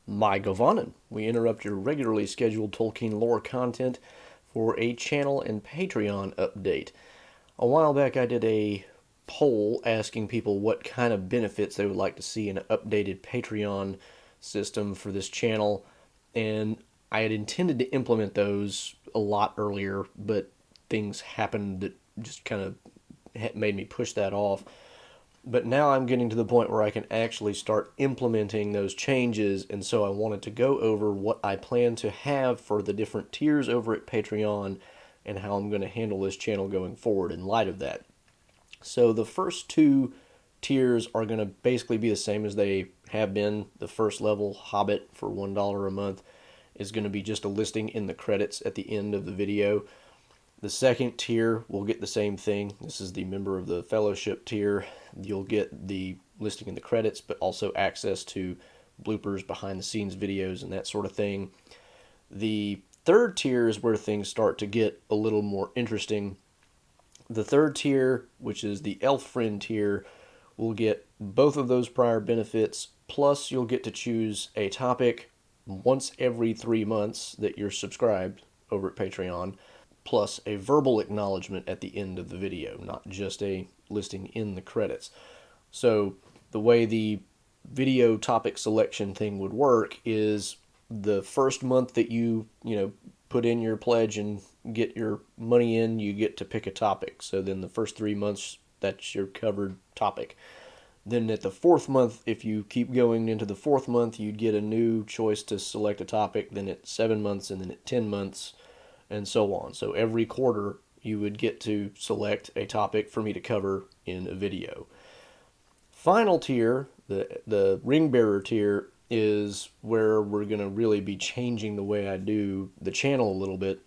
My Govanen. We interrupt your regularly scheduled Tolkien lore content for a channel and Patreon update. A while back, I did a poll asking people what kind of benefits they would like to see in an updated Patreon system for this channel, and I had intended to implement those a lot earlier, but things happened that just kind of made me push that off. But now I'm getting to the point where I can actually start implementing those changes, and so I wanted to go over what I plan to have for the different tiers over at Patreon and how I'm going to handle this channel going forward in light of that. So the first two tiers are going to basically be the same as they have been. The first level, Hobbit, for $1 a month, is going to be just a listing in the credits at the end of the video. The second tier will get the same thing. This is the member of the fellowship tier. You'll get the listing in the credits, but also access to bloopers, behind the scenes videos, and that sort of thing. The third tier is where things start to get a little more interesting. The third tier, which is the Elf Friend tier, will get both of those prior benefits, plus you'll get to choose a topic once every 3 months that you're subscribed over at Patreon, plus a verbal acknowledgement at the end of the video, not just a listing in the credits. So the way the video topic selection thing would work is the first month that you put in your pledge and get your money in, you get to pick a topic. So then the first 3 months, that's your covered topic. Then at the fourth month, if you keep going into the fourth month, you'd get a new choice to select a topic. Then at 7 months, and then at 10 months, and so on. So every quarter, you would get to select a topic for me to cover in a video. Final tier, the ring bearer tier, is where we're going to really be changing the way I do the channel a little bit,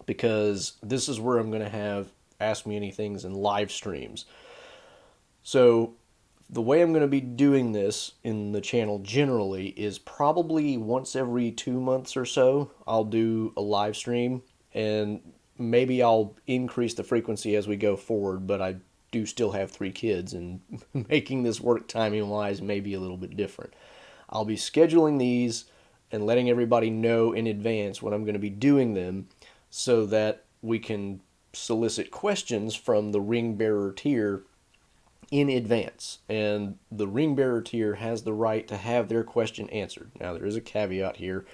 because this is where I'm going to have Ask Me Anythings and live streams. So the way I'm going to be doing this in the channel generally is probably once every 2 months or so, I'll do a live stream, and maybe I'll increase the frequency as we go forward, but I do still have 3 kids, and making this work timing wise may be a little bit different. I'll be scheduling these and letting everybody know in advance when I'm going to be doing them so that we can solicit questions from the ring bearer tier in advance. And the ring bearer tier has the right to have their question answered. Now, there is a caveat here.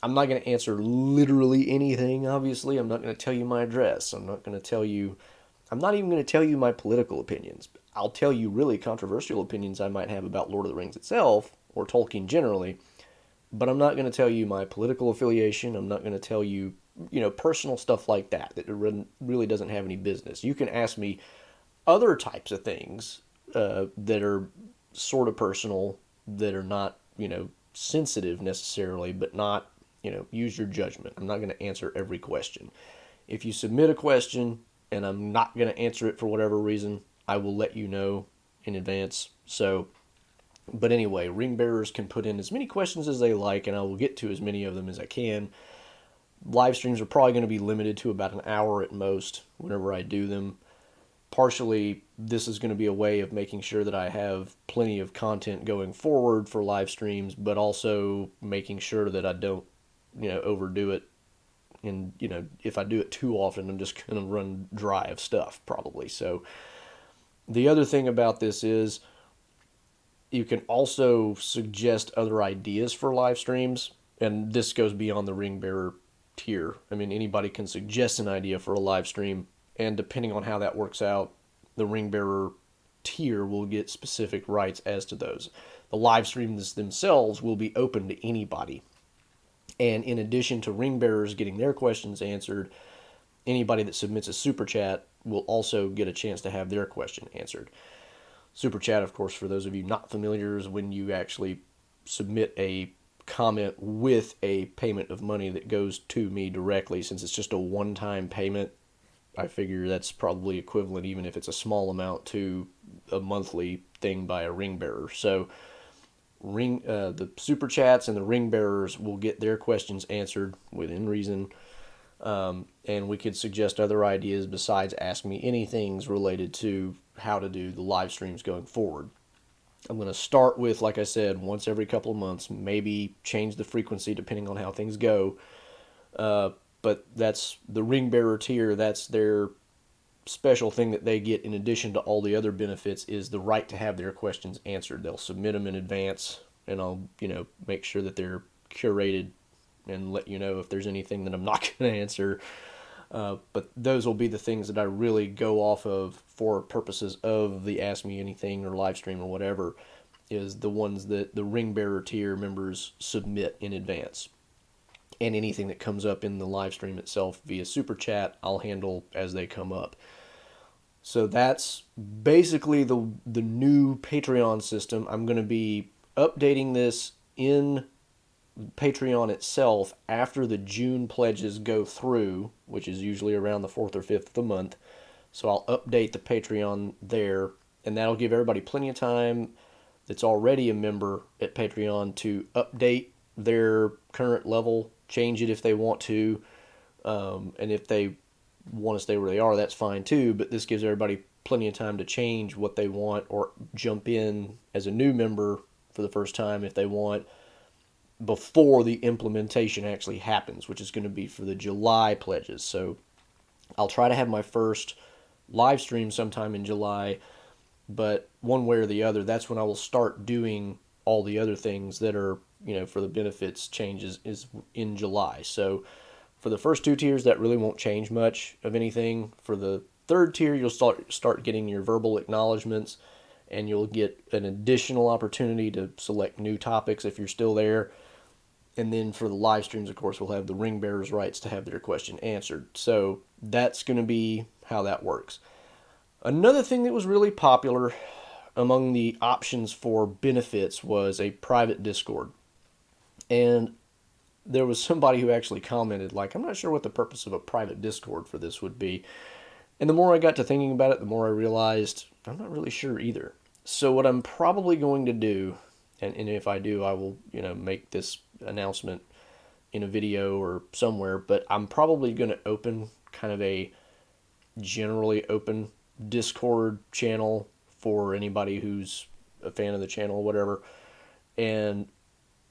I'm not going to answer literally anything, obviously. I'm not going to tell you my address. I'm not even going to tell you my political opinions. I'll tell you really controversial opinions I might have about Lord of the Rings itself, or Tolkien generally, but I'm not going to tell you my political affiliation. I'm not going to tell you, personal stuff like that really doesn't have any business. You can ask me other types of things that are sort of personal, that are not, sensitive necessarily, but not, use your judgment. I'm not going to answer every question. If you submit a question and I'm not going to answer it for whatever reason, I will let you know in advance. So, but anyway, ring bearers can put in as many questions as they like, and I will get to as many of them as I can. Live streams are probably going to be limited to about an hour at most whenever I do them. Partially, this is going to be a way of making sure that I have plenty of content going forward for live streams, but also making sure that I don't, overdo it. And, if I do it too often, I'm just going to run dry of stuff, probably. So, the other thing about this is you can also suggest other ideas for live streams, and this goes beyond the ring bearer tier. I mean, anybody can suggest an idea for a live stream, and depending on how that works out, the ring bearer tier will get specific rights as to those. The live streams themselves will be open to anybody. And in addition to ring bearers getting their questions answered, anybody that submits a super chat will also get a chance to have their question answered. Super chat, of course, for those of you not familiar, is when you actually submit a comment with a payment of money that goes to me directly. Since it's just a one-time payment, I figure that's probably equivalent, even if it's a small amount, to a monthly thing by a ring bearer. So the super chats and the ring bearers will get their questions answered within reason, and we could suggest other ideas besides Ask Me Anythings related to how to do the live streams going forward. I'm going to start with, like I said, once every couple of months, maybe change the frequency depending on how things go. But that's the ring bearer tier. That's their special thing that they get in addition to all the other benefits, is the right to have their questions answered. They'll submit them in advance, and I'll, make sure that they're curated and let you know if there's anything that I'm not going to answer. But those will be the things that I really go off of for purposes of the Ask Me Anything or live stream or whatever, is the ones that the ring bearer tier members submit in advance. And anything that comes up in the live stream itself via super chat, I'll handle as they come up. So that's basically the new Patreon system. I'm going to be updating this in Patreon itself after the June pledges go through, which is usually around the 4th or 5th of the month. So I'll update the Patreon there, and that'll give everybody plenty of time that's already a member at Patreon to update their current level, change it if they want to, and if they want to stay where they are, that's fine too, but this gives everybody plenty of time to change what they want or jump in as a new member for the first time if they want, before the implementation actually happens, which is going to be for the July pledges. So I'll try to have my first live stream sometime in July, but one way or the other, that's when I will start doing all the other things that are, for the benefits changes, is in July. So for the first two tiers, that really won't change much of anything. For the third tier, you'll start getting your verbal acknowledgments, and you'll get an additional opportunity to select new topics if you're still there. And then for the live streams, of course, we'll have the ring bearers' rights to have their question answered. So that's going to be how that works. Another thing that was really popular among the options for benefits was a private Discord. And there was somebody who actually commented, like, I'm not sure what the purpose of a private Discord for this would be. And the more I got to thinking about it, the more I realized I'm not really sure either. So what I'm probably going to do, and if I do, I will, make this announcement in a video or somewhere, but I'm probably going to open kind of a generally open Discord channel for anybody who's a fan of the channel or whatever, and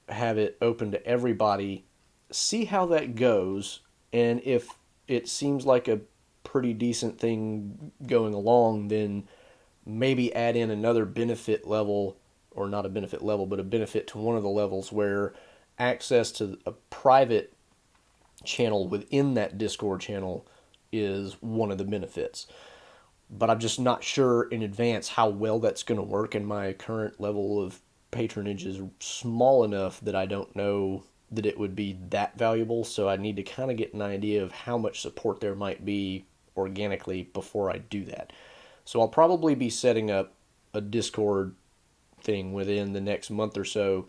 have it open to everybody, see how that goes, and if it seems like a pretty decent thing going along, then maybe add in another benefit level, or not a benefit level, but a benefit to one of the levels where access to a private channel within that Discord channel is one of the benefits. But I'm just not sure in advance how well that's going to work, and my current level of patronage is small enough that I don't know that it would be that valuable. So I need to kind of get an idea of how much support there might be organically before I do that. So I'll probably be setting up a Discord thing within the next month or so.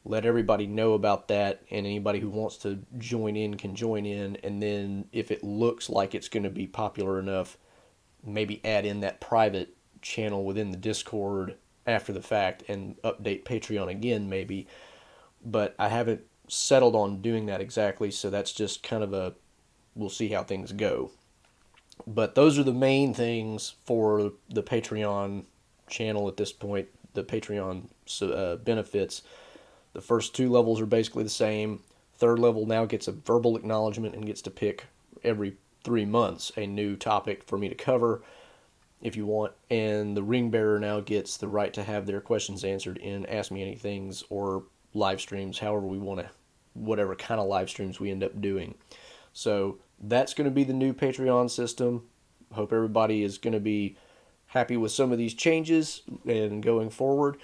Let everybody know about that, and anybody who wants to join in can join in. And then if it looks like it's going to be popular enough, maybe add in that private channel within the Discord after the fact and update Patreon again maybe. But I haven't settled on doing that exactly, so that's just kind of we'll see how things go. But those are the main things for the Patreon channel at this point, the Patreon benefits. The first two levels are basically the same. Third level now gets a verbal acknowledgement and gets to pick every 3 months a new topic for me to cover if you want. And the ring bearer now gets the right to have their questions answered in Ask Me Anythings or live streams, however we want to, whatever kind of live streams we end up doing. So that's going to be the new Patreon system. Hope everybody is going to be happy with some of these changes and going forward.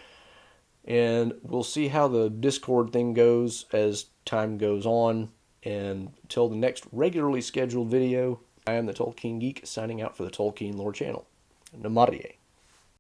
And we'll see how the Discord thing goes as time goes on. And until the next regularly scheduled video, I am the Tolkien Geek, signing out for the Tolkien Lore channel. Namarie.